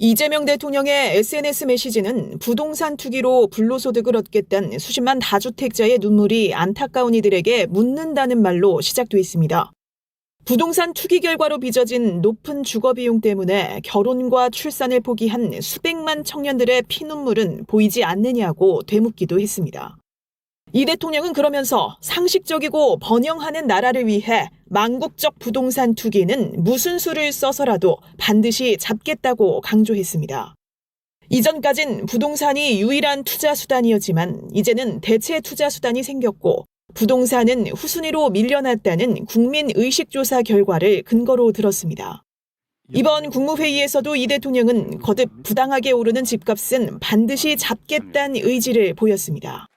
이재명 대통령의 SNS 메시지는 부동산 투기로 불로소득을 얻겠다는 수십만 다주택자의 눈물이 안타까운 이들에게 묻는다는 말로 시작돼 있습니다. 부동산 투기 결과로 빚어진 높은 주거비용 때문에 결혼과 출산을 포기한 수백만 청년들의 피눈물은 보이지 않느냐고 되묻기도 했습니다. 이 대통령은 그러면서 상식적이고 번영하는 나라를 위해 망국적 부동산 투기는 무슨 수를 써서라도 반드시 잡겠다고 강조했습니다. 이전까진 부동산이 유일한 투자 수단이었지만 이제는 대체 투자 수단이 생겼고 부동산은 후순위로 밀려났다는 국민의식조사 결과를 근거로 들었습니다. 이번 국무회의에서도 이 대통령은 거듭 부당하게 오르는 집값은 반드시 잡겠다는 의지를 보였습니다.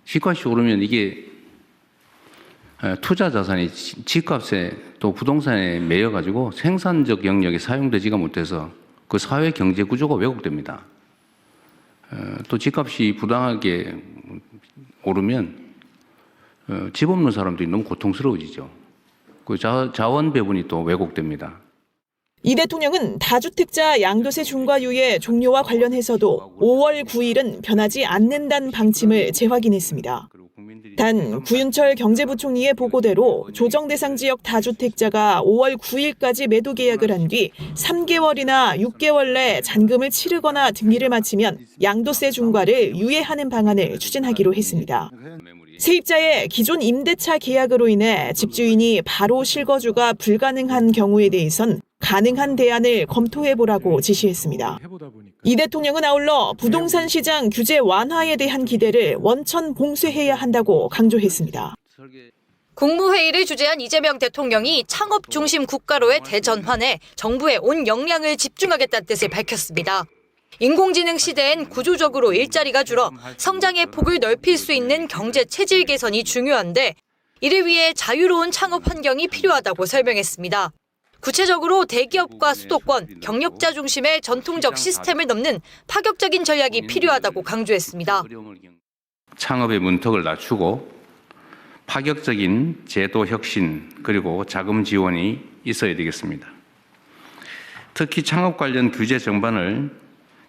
집값이 오르면 이게 투자 자산이 집값에 또 부동산에 매여가지고 생산적 영역에 사용되지가 못해서 그 사회 경제 구조가 왜곡됩니다. 또 집값이 부당하게 오르면 집 없는 사람들이 너무 고통스러워지죠. 그 자원 배분이 또 왜곡됩니다. 이 대통령은 다주택자 양도세 중과유예 종료와 관련해서도 5월 9일은 변하지 않는다는 방침을 재확인했습니다. 단 구윤철 경제부총리의 보고대로 조정 대상 지역 다주택자가 5월 9일까지 매도 계약을 한 뒤 3개월이나 6개월 내 잔금을 치르거나 등기를 마치면 양도세 중과를 유예하는 방안을 추진하기로 했습니다. 세입자의 기존 임대차 계약으로 인해 집주인이 바로 실거주가 불가능한 경우에 대해선 가능한 대안을 검토해보라고 지시했습니다. 이 대통령은 아울러 부동산 시장 규제 완화에 대한 기대를 원천 봉쇄해야 한다고 강조했습니다. 국무회의를 주재한 이재명 대통령이 창업 중심 국가로의 대전환에 정부의 온 역량을 집중하겠다는 뜻을 밝혔습니다. 인공지능 시대엔 구조적으로 일자리가 줄어 성장의 폭을 넓힐 수 있는 경제 체질 개선이 중요한데 이를 위해 자유로운 창업 환경이 필요하다고 설명했습니다. 구체적으로 대기업과 수도권, 경력자 중심의 전통적 시스템을 넘는 파격적인 전략이 필요하다고 강조했습니다. 창업의 문턱을 낮추고 파격적인 제도 혁신 그리고 자금 지원이 있어야 되겠습니다. 특히 창업 관련 규제 정반을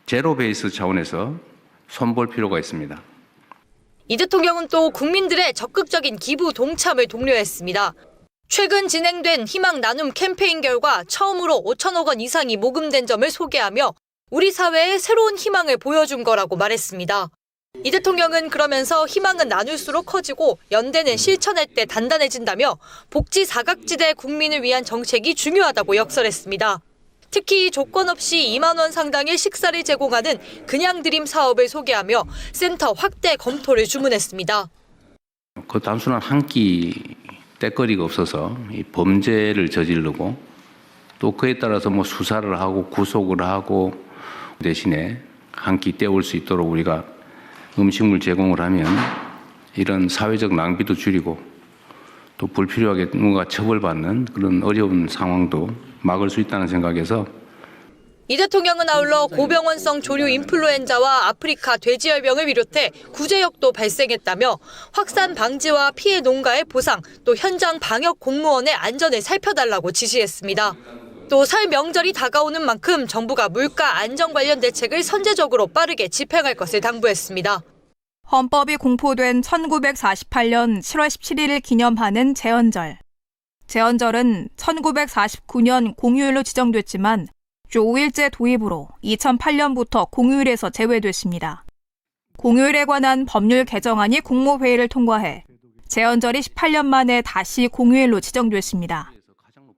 제로 베이스 차원에서 손볼 필요가 있습니다. 이 대통령은 또 국민들의 적극적인 기부 동참을 독려했습니다. 최근 진행된 희망 나눔 캠페인 결과 처음으로 5천억 원 이상이 모금된 점을 소개하며 우리 사회에 새로운 희망을 보여준 거라고 말했습니다. 이 대통령은 그러면서 희망은 나눌수록 커지고 연대는 실천할 때 단단해진다며 복지 사각지대 국민을 위한 정책이 중요하다고 역설했습니다. 특히 조건 없이 2만 원 상당의 식사를 제공하는 그냥 드림 사업을 소개하며 센터 확대 검토를 주문했습니다. 그 단순한 한 끼 때거리가 없어서 이 범죄를 저지르고 또 그에 따라서 뭐 수사를 하고 구속을 하고 대신에 한 끼 때울 수 있도록 우리가 음식물 제공을 하면 이런 사회적 낭비도 줄이고 또 불필요하게 누군가 처벌받는 그런 어려운 상황도 막을 수 있다는 생각에서 이 대통령은 아울러 고병원성 조류 인플루엔자와 아프리카 돼지열병을 비롯해 구제역도 발생했다며 확산 방지와 피해 농가의 보상, 또 현장 방역 공무원의 안전을 살펴달라고 지시했습니다. 또 설 명절이 다가오는 만큼 정부가 물가 안정 관련 대책을 선제적으로 빠르게 집행할 것을 당부했습니다. 헌법이 공포된 1948년 7월 17일을 기념하는 제헌절. 제헌절은 1949년 공휴일로 지정됐지만 주 5일제 도입으로 2008년부터 공휴일에서 제외됐습니다. 공휴일에 관한 법률 개정안이 국무회의를 통과해 제헌절이 18년 만에 다시 공휴일로 지정됐습니다.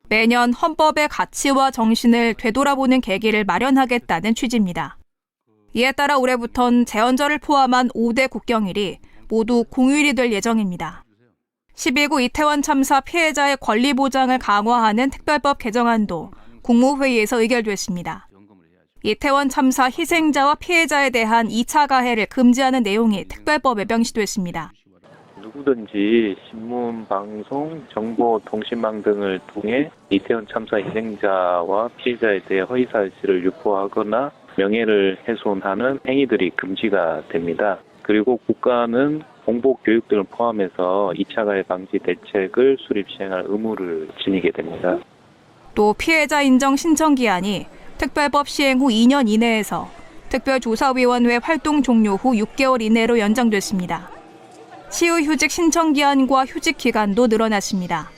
매년 헌법의 가치와 정신을 되돌아보는 계기를 마련하겠다는 취지입니다. 이에 따라 올해부턴 제헌절을 포함한 5대 국경일이 모두 공휴일이 될 예정입니다. 12구 이태원 참사 피해자의 권리 보장을 강화하는 특별법 개정안도 국무회의에서 의결됐습니다. 이태원 참사 희생자와 피해자에 대한 2차 가해를 금지하는 내용이 특별법에 명시됐습니다. 누구든지 신문, 방송, 정보, 통신망 등을 통해 이태원 참사 희생자와 피해자에 대해 허위사실을 유포하거나 명예를 훼손하는 행위들이 금지가 됩니다. 그리고 국가는 공보 교육 등을 포함해서 2차 가해 방지 대책을 수립 시행할 의무를 지니게 됩니다. 또 피해자 인정 신청 기한이 특별법 시행 후 2년 이내에서 특별조사위원회 활동 종료 후 6개월 이내로 연장됐습니다. 시의휴직 신청 기한과 휴직 기간도 늘어났습니다.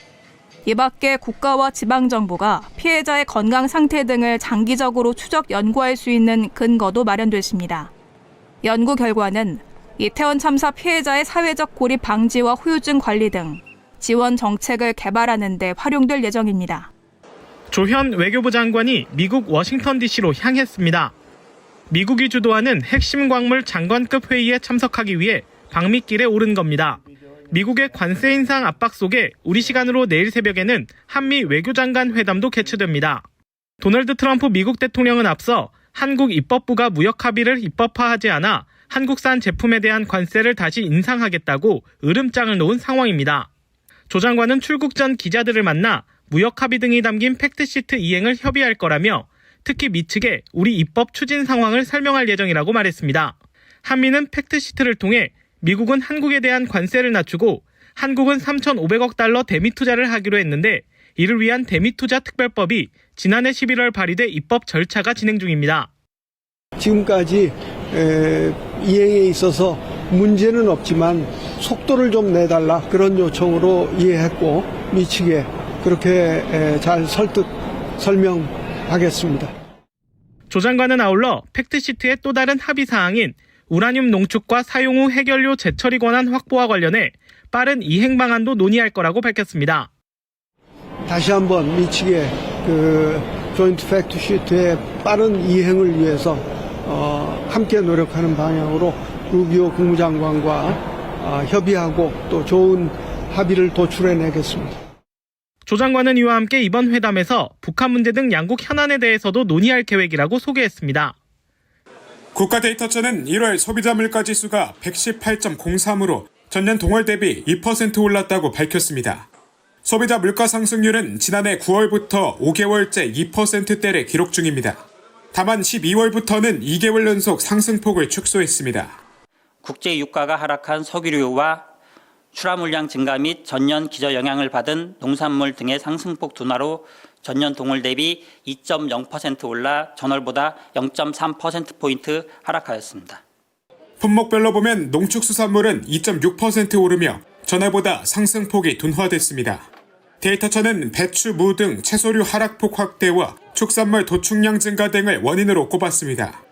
이 밖에 국가와 지방정부가 피해자의 건강 상태 등을 장기적으로 추적 연구할 수 있는 근거도 마련됐습니다. 연구 결과는 이태원 참사 피해자의 사회적 고립 방지와 후유증 관리 등 지원 정책을 개발하는 데 활용될 예정입니다. 조현 외교부 장관이 미국 워싱턴 DC로 향했습니다. 미국이 주도하는 핵심 광물 장관급 회의에 참석하기 위해 방미길에 오른 겁니다. 미국의 관세 인상 압박 속에 우리 시간으로 내일 새벽에는 한미 외교장관 회담도 개최됩니다. 도널드 트럼프 미국 대통령은 앞서 한국 입법부가 무역 합의를 입법화하지 않아 한국산 제품에 대한 관세를 다시 인상하겠다고 으름장을 놓은 상황입니다. 조 장관은 출국 전 기자들을 만나 무역 합의 등이 담긴 팩트시트 이행을 협의할 거라며 특히 미 측에 우리 입법 추진 상황을 설명할 예정이라고 말했습니다. 한미는 팩트시트를 통해 미국은 한국에 대한 관세를 낮추고 한국은 3,500억 달러 대미 투자를 하기로 했는데 이를 위한 대미 투자 특별법이 지난해 11월 발의돼 입법 절차가 진행 중입니다. 지금까지 이행에 있어서 문제는 없지만 속도를 좀 내달라 그런 요청으로 이해했고 미 측에 그렇게 잘 설명하겠습니다. 조 장관은 아울러 팩트시트의 또 다른 합의 사항인 우라늄 농축과 사용 후 해결료 재처리 권한 확보와 관련해 빠른 이행 방안도 논의할 거라고 밝혔습니다. 다시 한번 미 측의 조인트 팩트시트의 빠른 이행을 위해서 함께 노력하는 방향으로 루비오 국무장관과 협의하고 또 좋은 합의를 도출해내겠습니다. 조 장관은 이와 함께 이번 회담에서 북한 문제 등 양국 현안에 대해서도 논의할 계획이라고 소개했습니다. 국가데이터처는 1월 소비자 물가지수가 118.03으로 전년 동월 대비 2% 올랐다고 밝혔습니다. 소비자 물가 상승률은 지난해 9월부터 5개월째 2%대를 기록 중입니다. 다만 12월부터는 2개월 연속 상승폭을 축소했습니다. 국제 유가가 하락한 석유류와 출하 물량 증가 및 전년 기저 영향을 받은 농산물 등의 상승폭 둔화로 전년 동월 대비 2.0% 올라 전월보다 0.3%포인트 하락하였습니다. 품목별로 보면 농축수산물은 2.6% 오르며 전월보다 상승폭이 둔화됐습니다. 데이터처는 배추, 무 등 채소류 하락폭 확대와 축산물 도축량 증가 등을 원인으로 꼽았습니다.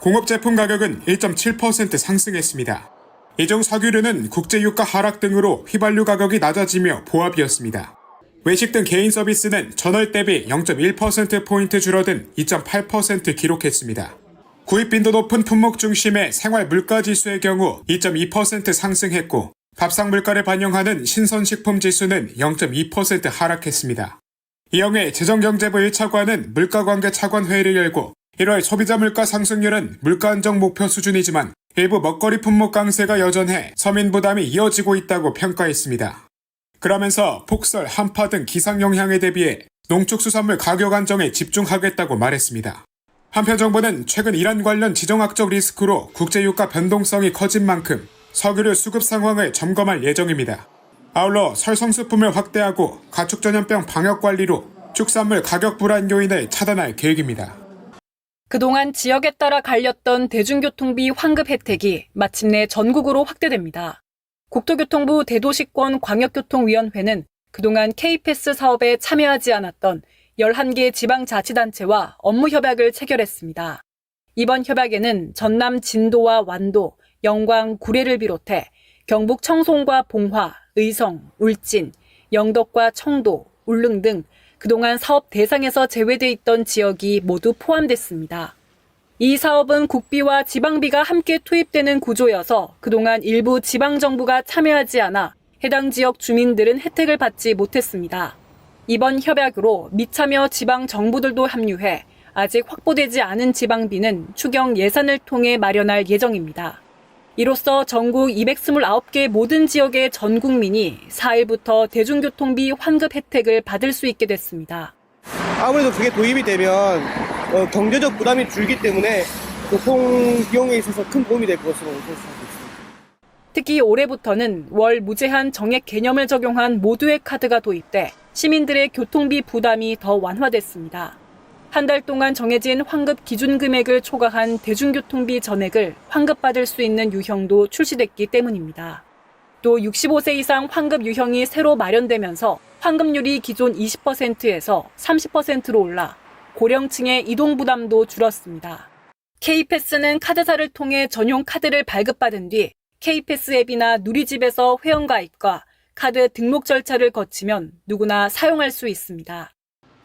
공업제품 가격은 1.7% 상승했습니다. 이 중 석유류는 국제유가 하락 등으로 휘발유 가격이 낮아지며 보합이었습니다. 외식 등 개인 서비스는 전월 대비 0.1%포인트 줄어든 2.8% 기록했습니다. 구입 빈도 높은 품목 중심의 생활 물가지수의 경우 2.2% 상승했고 밥상 물가를 반영하는 신선식품 지수는 0.2% 하락했습니다. 이영애 재정경제부 1차관은 물가관계 차관회의를 열고 1월 소비자 물가 상승률은 물가 안정 목표 수준이지만 일부 먹거리 품목 강세가 여전해 서민 부담이 이어지고 있다고 평가했습니다. 그러면서 폭설, 한파 등 기상 영향에 대비해 농축수산물 가격 안정에 집중하겠다고 말했습니다. 한편 정부는 최근 이란 관련 지정학적 리스크로 국제유가 변동성이 커진 만큼 석유류 수급 상황을 점검할 예정입니다. 아울러 설성수품을 확대하고 가축전염병 방역관리로 축산물 가격 불안 요인을 차단할 계획입니다. 그동안 지역에 따라 갈렸던 대중교통비 환급 혜택이 마침내 전국으로 확대됩니다. 국토교통부 대도시권 광역교통위원회는 그동안 K패스 사업에 참여하지 않았던 11개 지방자치단체와 업무 협약을 체결했습니다. 이번 협약에는 전남 진도와 완도, 영광, 구례를 비롯해 경북 청송과 봉화, 의성, 울진, 영덕과 청도, 울릉 등 그동안 사업 대상에서 제외돼 있던 지역이 모두 포함됐습니다. 이 사업은 국비와 지방비가 함께 투입되는 구조여서 그동안 일부 지방정부가 참여하지 않아 해당 지역 주민들은 혜택을 받지 못했습니다. 이번 협약으로 미참여 지방정부들도 합류해 아직 확보되지 않은 지방비는 추경 예산을 통해 마련할 예정입니다. 이로써 전국 229개 모든 지역의 전 국민이 4일부터 대중교통비 환급 혜택을 받을 수 있게 됐습니다. 아무래도 그게 도입이 되면 경제적 부담이 줄기 때문에 교통 비용에 있어서 큰 도움이 될 것으로 생각하고 있습니다. 특히 올해부터는 월 무제한 정액 개념을 적용한 모두의 카드가 도입돼 시민들의 교통비 부담이 더 완화됐습니다. 한 달 동안 정해진 환급 기준 금액을 초과한 대중교통비 전액을 환급받을 수 있는 유형도 출시됐기 때문입니다. 또 65세 이상 환급 유형이 새로 마련되면서 환급률이 기존 20%에서 30%로 올라 고령층의 이동 부담도 줄었습니다. K패스는 카드사를 통해 전용 카드를 발급받은 뒤 K패스 앱이나 누리집에서 회원가입과 카드 등록 절차를 거치면 누구나 사용할 수 있습니다.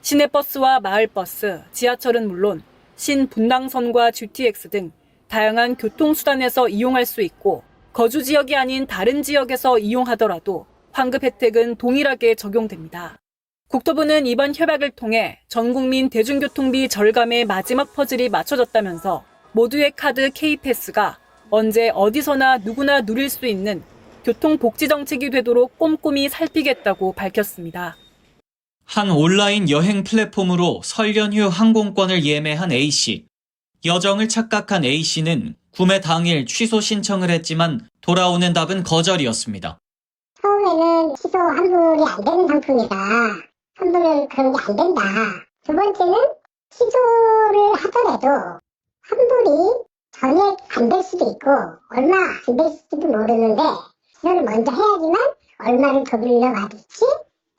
시내버스와 마을버스, 지하철은 물론 신분당선과 GTX 등 다양한 교통수단에서 이용할 수 있고 거주 지역이 아닌 다른 지역에서 이용하더라도 환급 혜택은 동일하게 적용됩니다. 국토부는 이번 협약을 통해 전 국민 대중교통비 절감의 마지막 퍼즐이 맞춰졌다면서 모두의 카드 K패스가 언제 어디서나 누구나 누릴 수 있는 교통복지 정책이 되도록 꼼꼼히 살피겠다고 밝혔습니다. 한 온라인 여행 플랫폼으로 설 연휴 항공권을 예매한 A씨. 여정을 착각한 A씨는 구매 당일 취소 신청을 했지만 돌아오는 답은 거절이었습니다. 처음에는 취소 환불이 안 되는 상품이다. 환불은 그런 게 안 된다. 두 번째는 취소를 하더라도 환불이 전액 안 될 수도 있고 얼마 안 될지도 모르는데 취소를 먼저 해야지만 얼마를 더 빌려받을지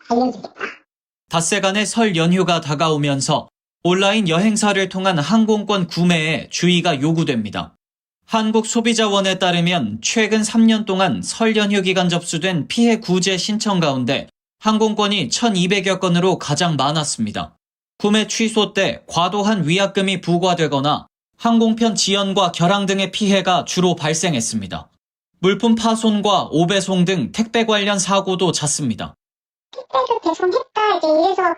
알려주겠다. 닷새간의 설 연휴가 다가오면서 온라인 여행사를 통한 항공권 구매에 주의가 요구됩니다. 한국소비자원에 따르면 최근 3년 동안 설 연휴 기간 접수된 피해 구제 신청 가운데 항공권이 1,200여 건으로 가장 많았습니다. 구매 취소 때 과도한 위약금이 부과되거나 항공편 지연과 결항 등의 피해가 주로 발생했습니다. 물품 파손과 오배송 등 택배 관련 사고도 잦습니다. 택배를 배송했다 이래서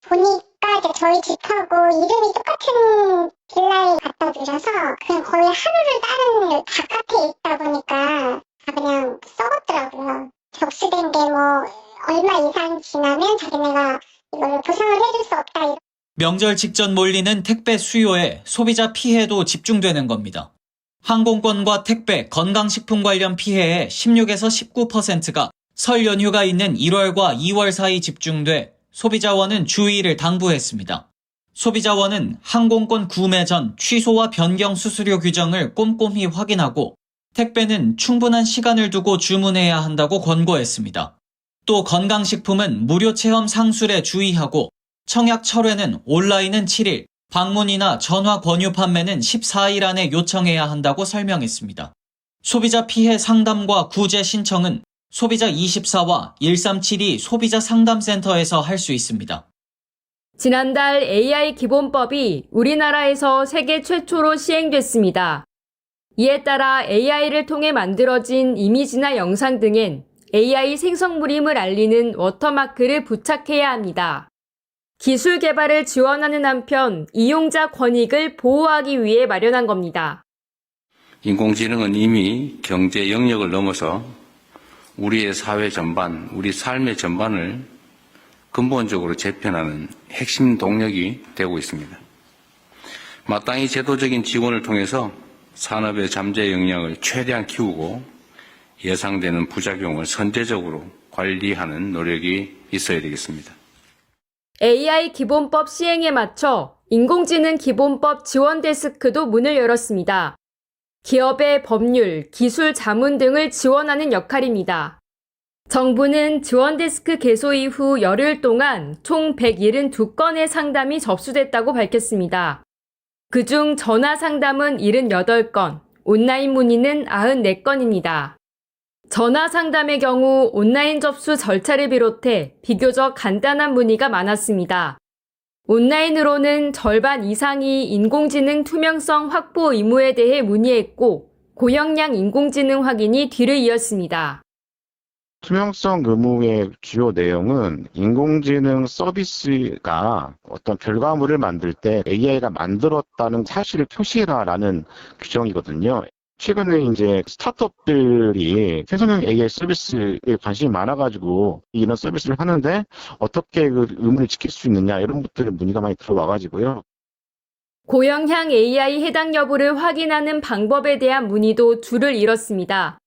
보니까 저희 집하고 이름이 똑같은 빌라에 갖다 주셔서 그냥 거의 하루를 다른 바깥에 있다 보니까 다 그냥 썩었더라고요. 접수된 게 얼마 이상 지나면 자기네가 이걸 보상을 해줄 수 없다. 명절 직전 몰리는 택배 수요에 소비자 피해도 집중되는 겁니다. 항공권과 택배, 건강식품 관련 피해의 16에서 19%가 설 연휴가 있는 1월과 2월 사이 집중돼 소비자원은 주의를 당부했습니다. 소비자원은 항공권 구매 전 취소와 변경 수수료 규정을 꼼꼼히 확인하고 택배는 충분한 시간을 두고 주문해야 한다고 권고했습니다. 또 건강식품은 무료 체험 상술에 주의하고 청약 철회는 온라인은 7일, 방문이나 전화 권유 판매는 14일 안에 요청해야 한다고 설명했습니다. 소비자 피해 상담과 구제 신청은 소비자24와 1372 소비자 상담센터에서 할 수 있습니다. 지난달 AI 기본법이 우리나라에서 세계 최초로 시행됐습니다. 이에 따라 AI를 통해 만들어진 이미지나 영상 등엔 AI 생성물임을 알리는 워터마크를 부착해야 합니다. 기술 개발을 지원하는 한편 이용자 권익을 보호하기 위해 마련한 겁니다. 인공지능은 이미 경제 영역을 넘어서 우리의 사회 전반, 우리 삶의 전반을 근본적으로 재편하는 핵심 동력이 되고 있습니다. 마땅히 제도적인 지원을 통해서 산업의 잠재 역량을 최대한 키우고 예상되는 부작용을 선제적으로 관리하는 노력이 있어야 되겠습니다. AI 기본법 시행에 맞춰 인공지능 기본법 지원 데스크도 문을 열었습니다. 기업의 법률, 기술 자문 등을 지원하는 역할입니다. 정부는 지원 데스크 개소 이후 열흘 동안 총 172건의 상담이 접수됐다고 밝혔습니다. 그중 전화 상담은 78건, 온라인 문의는 94건입니다. 전화 상담의 경우 온라인 접수 절차를 비롯해 비교적 간단한 문의가 많았습니다. 온라인으로는 절반 이상이 인공지능 투명성 확보 의무에 대해 문의했고 고형량 인공지능 확인이 뒤를 이었습니다. 투명성 의무의 주요 내용은 인공지능 서비스가 어떤 결과물을 만들 때 AI가 만들었다는 사실을 표시해라라는 규정이거든요. 최근에 이제 스타트업들이 생성형 AI 서비스에 관심이 많아가지고 이런 서비스를 하는데 어떻게 그 의무를 지킬 수 있느냐 이런 것들의 문의가 많이 들어와가지고요. 고형량 AI 해당 여부를 확인하는 방법에 대한 문의도 줄을 이뤘습니다.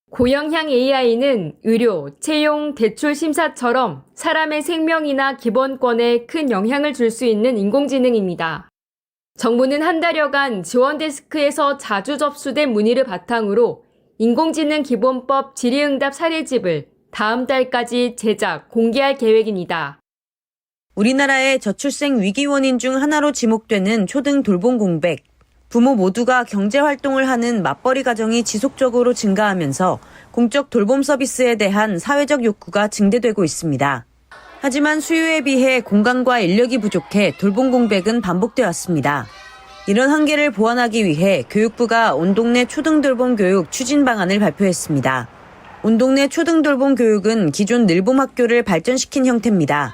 고영향 AI는 의료, 채용, 대출 심사처럼 사람의 생명이나 기본권에 큰 영향을 줄 수 있는 인공지능입니다. 정부는 한 달여간 지원데스크에서 자주 접수된 문의를 바탕으로 인공지능 기본법 질의응답 사례집을 다음 달까지 제작, 공개할 계획입니다. 우리나라의 저출생 위기 원인 중 하나로 지목되는 초등 돌봄 공백. 부모 모두가 경제활동을 하는 맞벌이 가정이 지속적으로 증가하면서 공적 돌봄 서비스에 대한 사회적 욕구가 증대되고 있습니다. 하지만 수요에 비해 공간과 인력이 부족해 돌봄 공백은 반복되어 왔습니다. 이런 한계를 보완하기 위해 교육부가 온동네 초등돌봄 교육 추진 방안을 발표했습니다. 온동네 초등돌봄 교육은 기존 늘봄학교를 발전시킨 형태입니다.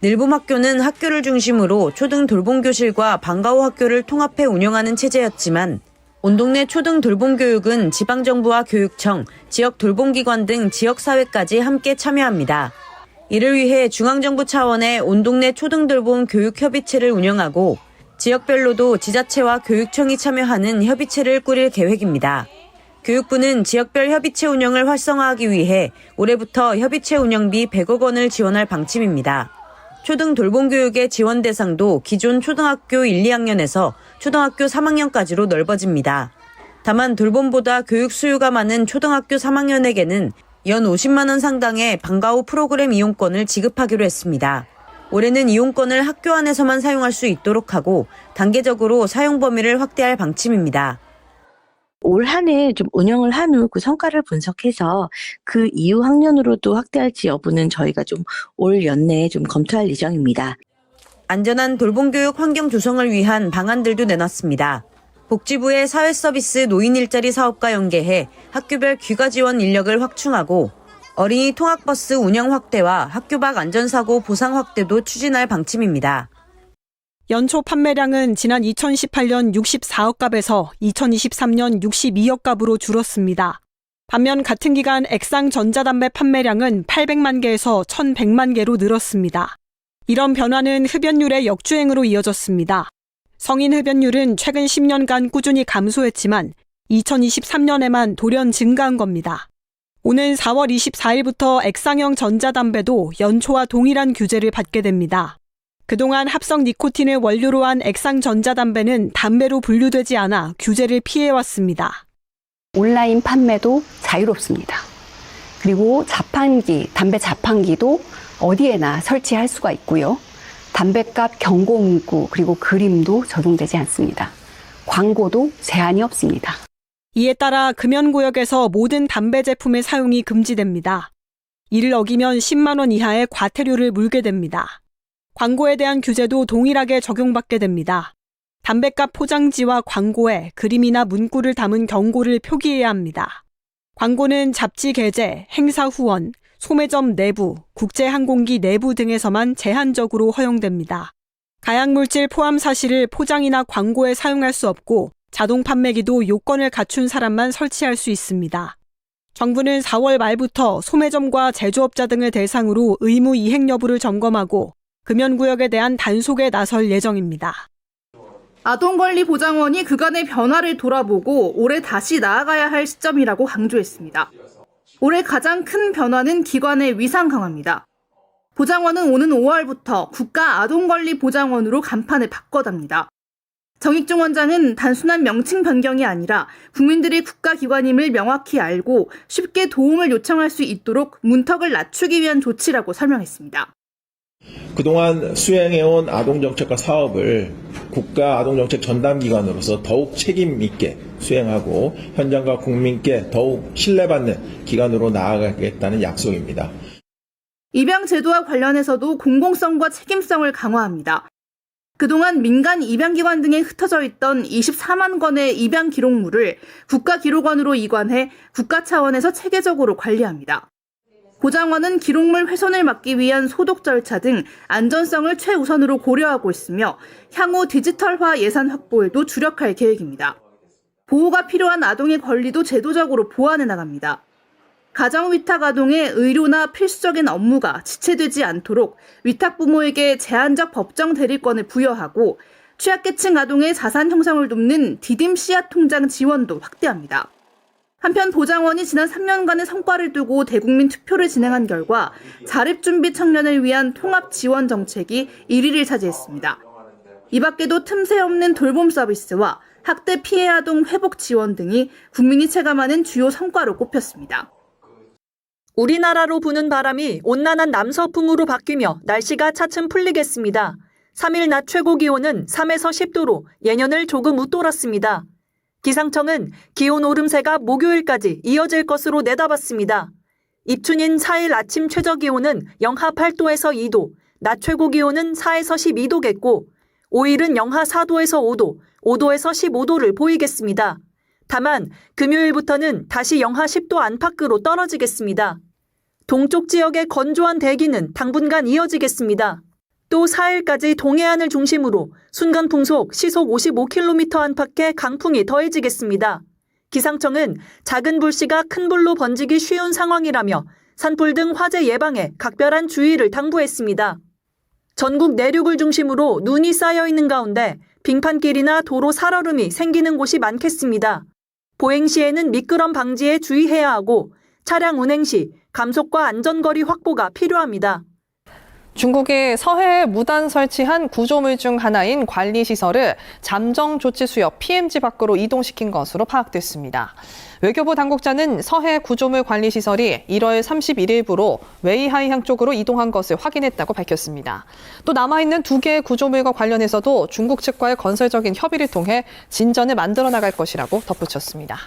늘봄학교는 학교를 중심으로 초등돌봄교실과 방과후 학교를 통합해 운영하는 체제였지만 온동네 초등돌봄교육은 지방정부와 교육청, 지역돌봄기관 등 지역사회까지 함께 참여합니다. 이를 위해 중앙정부 차원의 온동네 초등돌봄 교육협의체를 운영하고 지역별로도 지자체와 교육청이 참여하는 협의체를 꾸릴 계획입니다. 교육부는 지역별 협의체 운영을 활성화하기 위해 올해부터 협의체 운영비 100억 원을 지원할 방침입니다. 초등 돌봄교육의 지원 대상도 기존 초등학교 1, 2학년에서 초등학교 3학년까지로 넓어집니다. 다만 돌봄보다 교육 수요가 많은 초등학교 3학년에게는 연 50만 원 상당의 방과후 프로그램 이용권을 지급하기로 했습니다. 올해는 이용권을 학교 안에서만 사용할 수 있도록 하고 단계적으로 사용 범위를 확대할 방침입니다. 올 한 해 좀 운영을 한 후 그 성과를 분석해서 그 이후 학년으로도 확대할지 여부는 저희가 좀 올 연내에 좀 검토할 예정입니다. 안전한 돌봄교육 환경 조성을 위한 방안들도 내놨습니다. 복지부의 사회서비스 노인 일자리 사업과 연계해 학교별 귀가 지원 인력을 확충하고 어린이 통학버스 운영 확대와 학교 밖 안전사고 보상 확대도 추진할 방침입니다. 연초 판매량은 지난 2018년 64억 갑에서 2023년 62억 갑으로 줄었습니다. 반면 같은 기간 액상 전자담배 판매량은 800만 개에서 1,100만 개로 늘었습니다. 이런 변화는 흡연율의 역주행으로 이어졌습니다. 성인 흡연율은 최근 10년간 꾸준히 감소했지만 2023년에만 돌연 증가한 겁니다. 오는 4월 24일부터 액상형 전자담배도 연초와 동일한 규제를 받게 됩니다. 그동안 합성 니코틴을 원료로 한 액상 전자담배는 담배로 분류되지 않아 규제를 피해왔습니다. 온라인 판매도 자유롭습니다. 그리고 자판기, 담배 자판기도 어디에나 설치할 수가 있고요. 담배값 경고 문구 그리고 그림도 적용되지 않습니다. 광고도 제한이 없습니다. 이에 따라 금연구역에서 모든 담배 제품의 사용이 금지됩니다. 이를 어기면 10만 원 이하의 과태료를 물게 됩니다. 광고에 대한 규제도 동일하게 적용받게 됩니다. 담배값 포장지와 광고에 그림이나 문구를 담은 경고를 표기해야 합니다. 광고는 잡지 게재, 행사 후원, 소매점 내부, 국제항공기 내부 등에서만 제한적으로 허용됩니다. 가약물질 포함 사실을 포장이나 광고에 사용할 수 없고 자동 판매기도 요건을 갖춘 사람만 설치할 수 있습니다. 정부는 4월 말부터 소매점과 제조업자 등을 대상으로 의무 이행 여부를 점검하고 금연구역에 대한 단속에 나설 예정입니다. 아동권리보장원이 그간의 변화를 돌아보고 올해 다시 나아가야 할 시점이라고 강조했습니다. 올해 가장 큰 변화는 기관의 위상 강화입니다. 보장원은 오는 5월부터 국가아동권리보장원으로 간판을 바꿔답니다. 정익중 원장은 단순한 명칭 변경이 아니라 국민들이 국가기관임을 명확히 알고 쉽게 도움을 요청할 수 있도록 문턱을 낮추기 위한 조치라고 설명했습니다. 그동안 수행해온 아동정책과 사업을 국가아동정책 전담기관으로서 더욱 책임 있게 수행하고 현장과 국민께 더욱 신뢰받는 기관으로 나아가겠다는 약속입니다. 입양 제도와 관련해서도 공공성과 책임성을 강화합니다. 그동안 민간 입양기관 등에 흩어져 있던 24만 건의 입양 기록물을 국가기록원으로 이관해 국가 차원에서 체계적으로 관리합니다. 보장원은 기록물 훼손을 막기 위한 소독 절차 등 안전성을 최우선으로 고려하고 있으며 향후 디지털화 예산 확보에도 주력할 계획입니다. 보호가 필요한 아동의 권리도 제도적으로 보완해 나갑니다. 가정위탁 아동의 의료나 필수적인 업무가 지체되지 않도록 위탁 부모에게 제한적 법정 대리권을 부여하고 취약계층 아동의 자산 형성을 돕는 디딤 씨앗 통장 지원도 확대합니다. 한편 보장원이 지난 3년간의 성과를 두고 대국민 투표를 진행한 결과 자립준비 청년을 위한 통합 지원 정책이 1위를 차지했습니다. 이 밖에도 틈새 없는 돌봄 서비스와 학대 피해 아동 회복 지원 등이 국민이 체감하는 주요 성과로 꼽혔습니다. 우리나라로 부는 바람이 온난한 남서풍으로 바뀌며 날씨가 차츰 풀리겠습니다. 3일 낮 최고 기온은 3에서 10도로 예년을 조금 웃돌았습니다. 기상청은 기온 오름세가 목요일까지 이어질 것으로 내다봤습니다. 입춘인 4일 아침 최저 기온은 영하 8도에서 2도, 낮 최고 기온은 4에서 12도겠고 5일은 영하 4도에서 5도, 5도에서 15도를 보이겠습니다. 다만 금요일부터는 다시 영하 10도 안팎으로 떨어지겠습니다. 동쪽 지역의 건조한 대기는 당분간 이어지겠습니다. 또 4일까지 동해안을 중심으로 순간 풍속 시속 55km 안팎의 강풍이 더해지겠습니다. 기상청은 작은 불씨가 큰 불로 번지기 쉬운 상황이라며 산불 등 화재 예방에 각별한 주의를 당부했습니다. 전국 내륙을 중심으로 눈이 쌓여 있는 가운데 빙판길이나 도로 살얼음이 생기는 곳이 많겠습니다. 보행 시에는 미끄럼 방지에 주의해야 하고 차량 운행 시 감속과 안전거리 확보가 필요합니다. 중국이 서해에 무단 설치한 구조물 중 하나인 관리시설을 잠정 조치 수역 PM지 밖으로 이동시킨 것으로 파악됐습니다. 외교부 당국자는 서해 구조물 관리시설이 1월 31일부로 웨이하이향 쪽으로 이동한 것을 확인했다고 밝혔습니다. 또 남아있는 2개의 구조물과 관련해서도 중국 측과의 건설적인 협의를 통해 진전을 만들어 나갈 것이라고 덧붙였습니다.